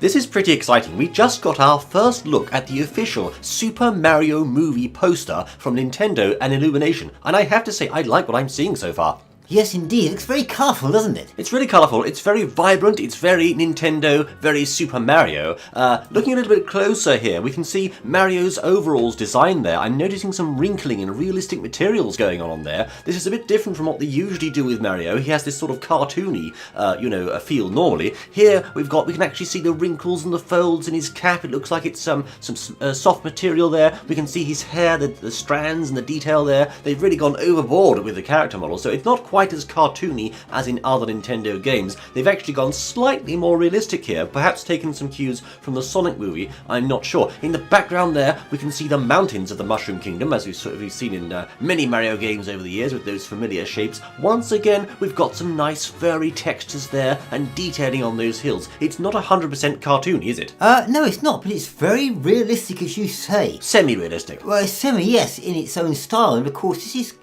This is pretty exciting. We just got our first look at the official Super Mario movie poster from Nintendo and Illumination, and I have to say I like what I'm seeing so far. Yes, indeed. It looks very colourful, doesn't it? It's really colourful, it's very vibrant, it's very Nintendo, very Super Mario. Looking a little bit closer here, we can see Mario's overalls design there. I'm noticing some wrinkling and realistic materials going on there. This is a bit different from what they usually do with Mario. He has this sort of cartoony, feel normally. Here we can actually see the wrinkles and the folds in his cap. It looks like it's some soft material there. We can see his hair, the strands and the detail there. They've really gone overboard with the character model, so it's not quite as cartoony as in other Nintendo games. They've actually gone slightly more realistic here, perhaps taken some cues from the Sonic movie, I'm not sure. In the background there, we can see the mountains of the Mushroom Kingdom, as we've seen in many Mario games over the years with those familiar shapes. Once again, we've got some nice furry textures there and detailing on those hills. It's not 100% cartoony, is it? No, it's not, but it's very realistic, as you say. Semi-realistic. Well, it's semi, yes, in its own style, and of course this is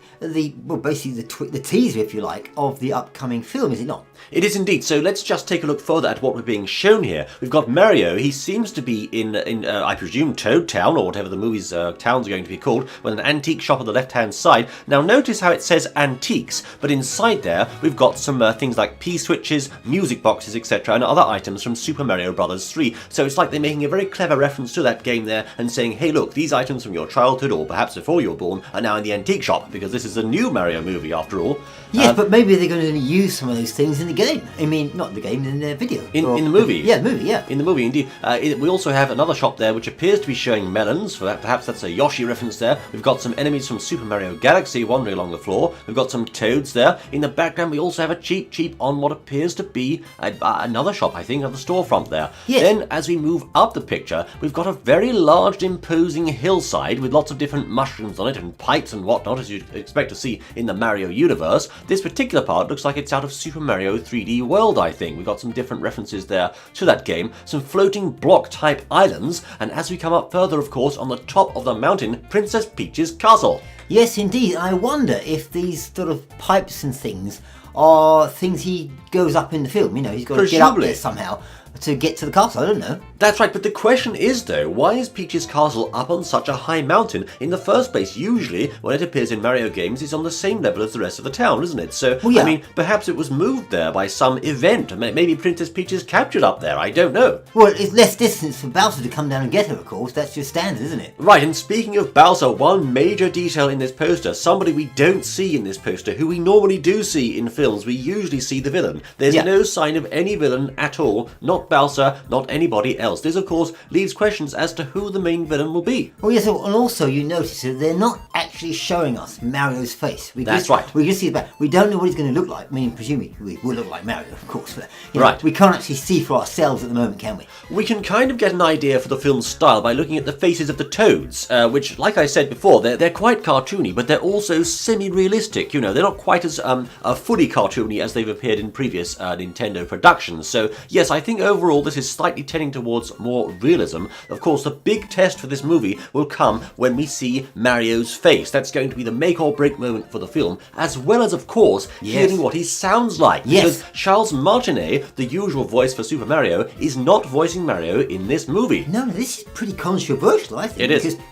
basically the teaser, if you like, of the upcoming film, is it not? It is indeed. So let's just take a look further at what we're being shown here. We've got Mario. He seems to be in I presume, Toad Town, or whatever the movie's towns are going to be called, with an antique shop on the left-hand side. Now notice how it says antiques, but inside there we've got some things like P-switches, music boxes, etc., and other items from Super Mario Bros. 3. So it's like they're making a very clever reference to that game there and saying, hey look, these items from your childhood, or perhaps before you were born, are now in the antique shop, because this is a new Mario movie after all. Yes, but maybe they're going to use some of those things in the game. I mean, not in the game, in the video. In the movie? Yeah, the movie, yeah. In the movie, indeed. We also have another shop there which appears to be showing melons. Perhaps that's a Yoshi reference there. We've got some enemies from Super Mario Galaxy wandering along the floor. We've got some toads there. In the background, we also have a cheap on what appears to be another shop, I think, at the storefront there. Yes. Then, as we move up the picture, we've got a very large, imposing hillside with lots of different mushrooms on it and pipes and whatnot, as you'd expect to see in the Mario universe. This particular part looks like it's out of Super Mario 3D World, I think. We've got some different references there to that game, some floating block-type islands, and as we come up further, of course, on the top of the mountain, Princess Peach's castle. Yes, indeed. I wonder if these sort of pipes and things are things he goes up in the film. You know, he's got to get up there somehow to get to the castle. I don't know. That's right, but the question is, though, why is Peach's castle up on such a high mountain in the first place? Usually, when it appears in Mario games, it's on the same level as the rest of the town, isn't it? So, well, yeah. I mean, perhaps it was moved there by some event. Maybe Princess Peach is captured up there, I don't know. Well, it's less distance for Bowser to come down and get her, of course. That's just standard, isn't it? Right, and speaking of Bowser, one major detail in this poster, somebody we don't see in this poster, who we normally do see in films, we usually see the villain. There's no sign of any villain at all, not Bowser, not anybody else. This, of course, leaves questions as to who the main villain will be. Oh yes, and also you notice that they're not actually showing us Mario's face. That's right. We can see the back. We don't know what he's going to look like. I mean, presumably he will look like Mario, of course. But, right. We can't actually see for ourselves at the moment, can we? We can kind of get an idea for the film's style by looking at the faces of the toads, which, like I said before, they're quite cartoony, but they're also semi-realistic. You know, they're not quite as fully cartoony as they've appeared in previous Nintendo productions. So, yes, I think overall this is slightly tending towards more realism. Of course, the big test for this movie will come when we see Mario's face. That's going to be the make or break moment for the film, as well as, of course, hearing what he sounds like. Yes. Because Charles Martinet, the usual voice for Super Mario, is not voicing Mario in this movie. No, this is pretty controversial, I think. It is. Because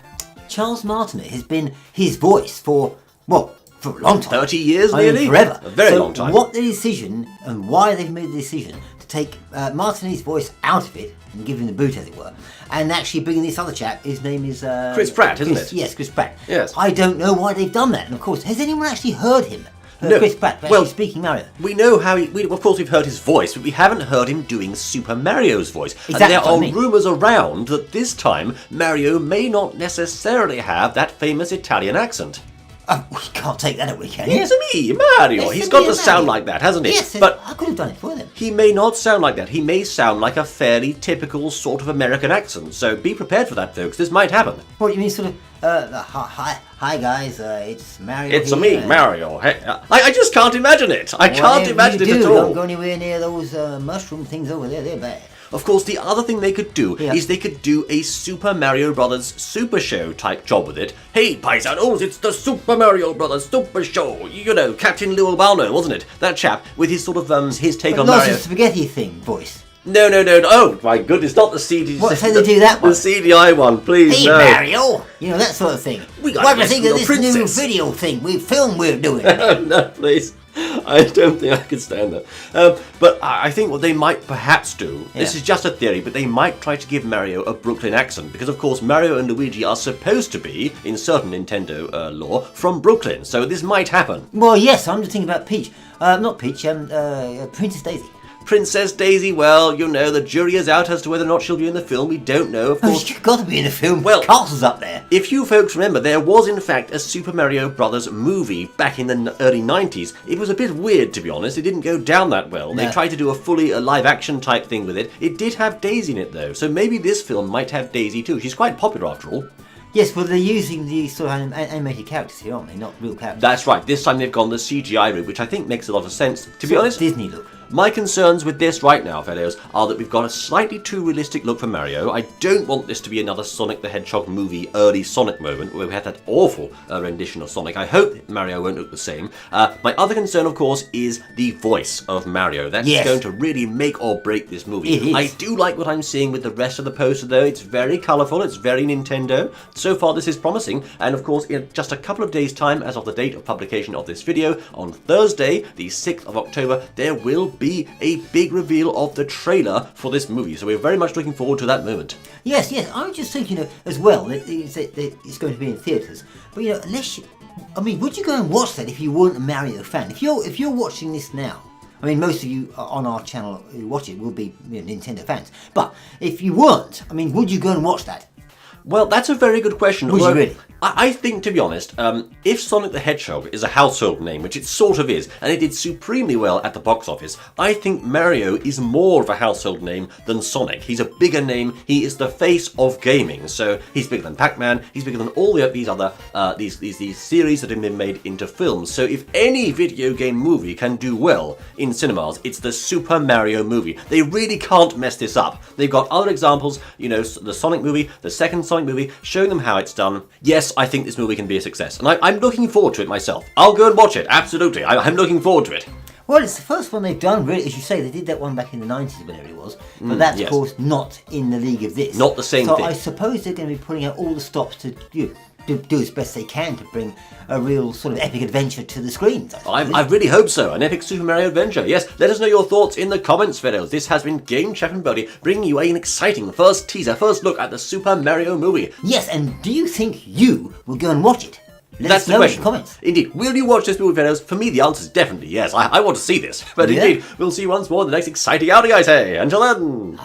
Charles Martinet has been his voice for a long time. 30 years, nearly? Forever. A very long time. What the decision and why they've made the decision to take Martinet's voice out of it and give him the boot, as it were, and actually bring in this other chap. His name is Chris Pratt, isn't it? Yes, Chris Pratt. Yes. I don't know why they've done that. And of course, has anyone actually heard him? No. Chris Pratt actually speaking Mario. We know how of course we've heard his voice, but we haven't heard him doing Super Mario's voice. Exactly. And there are rumours around that this time Mario may not necessarily have that famous Italian accent. We can't take that away, can you? It's me, Mario. He's got to sound like that, hasn't he? Yes, but I could have done it for them. He may not sound like that. He may sound like a fairly typical sort of American accent. So be prepared for that, folks. This might happen. What do you mean, sort of? Hi guys. It's Mario. It's here. me, Mario. Hey, I just can't imagine it. I can't imagine it at all. Don't go anywhere near those mushroom things over there. They're bad. Of course, the other thing they could do is they could do a Super Mario Brothers Super Show type job with it. Hey, paisanos, it's the Super Mario Brothers Super Show. You know, Captain Lou Albano, wasn't it? That chap with his sort of his take on Not Mario. a spaghetti thing voice. No. Oh, my goodness, not the CGI. What, so they do that one? The CGI one, please, Hey, no. Mario! You know, that sort of thing. We got what do you think of this princess. new video thing, film we're doing? No, please. I don't think I could stand that. But I think what they might perhaps do, this is just a theory, but they might try to give Mario a Brooklyn accent. Because, of course, Mario and Luigi are supposed to be, in certain Nintendo lore, from Brooklyn. So this might happen. Well, yes, I'm just thinking about Peach. Not Peach, Princess Daisy. Princess Daisy, well, you know, the jury is out as to whether or not she'll be in the film. We don't know, of course. She's got to be in the film. Well, Castle's up there. If you folks remember, there was in fact a Super Mario Brothers movie back in the early 90s. It was a bit weird, to be honest. It didn't go down that well. No. They tried to do a fully live-action type thing with it. It did have Daisy in it, though, so maybe this film might have Daisy too. She's quite popular, after all. Yes, well, they're using the sort of animated characters here, aren't they? Not real characters. That's right. This time they've gone the CGI route, which I think makes a lot of sense. To be honest, Disney look. My concerns with this right now, fellows, are that we've got a slightly too realistic look for Mario. I don't want this to be another Sonic the Hedgehog movie early Sonic moment where we had that awful rendition of Sonic. I hope Mario won't look the same. My other concern, of course, is the voice of Mario. That's going to really make or break this movie. It is. I do like what I'm seeing with the rest of the poster, though. It's very colourful. It's very Nintendo. So far, this is promising. And, of course, in just a couple of days' time, as of the date of publication of this video, on Thursday, the 6th of October, there will be a big reveal of the trailer for this movie. So we're very much looking forward to that moment. Yes. I was just thinking as well that it's going to be in theatres. But, you know, unless you... I mean, would you go and watch that if you weren't a Mario fan? If you're watching this now... I mean, most of you on our channel who watch it will be Nintendo fans. But if you weren't, I mean, would you go and watch that? Well, that's a very good question. Would you really? I think, to be honest, if Sonic the Hedgehog is a household name, which it sort of is, and it did supremely well at the box office, I think Mario is more of a household name than Sonic. He's a bigger name. He is the face of gaming. So he's bigger than Pac-Man. He's bigger than all these other these series that have been made into films. So if any video game movie can do well in cinemas, it's the Super Mario movie. They really can't mess this up. They've got other examples, you know, the Sonic movie, the second Sonic movie, showing them how it's done. Yes, I think this movie can be a success, and I'm looking forward to it myself. I'll go and watch it, absolutely. I'm looking forward to it. Well, it's the first one they've done, really. As you say, they did that one back in the 90s, whatever it was. But that's, of course, not in the league of this. Not the same thing. So I suppose they're going to be putting out all the stops to do as best they can to bring a real sort of epic adventure to the screens. I really hope so. An epic Super Mario adventure. Yes, let us know your thoughts in the comments, fellows. This has been GameChap and Bertie bringing you an exciting first teaser, first look at the Super Mario movie. Yes, and do you think you will go and watch it? That's the question. In the comments. Indeed. Will you watch this movie, fellows? For me, the answer is definitely yes. I want to see this. But indeed, we'll see you once more in the next exciting outing, I say. Until then.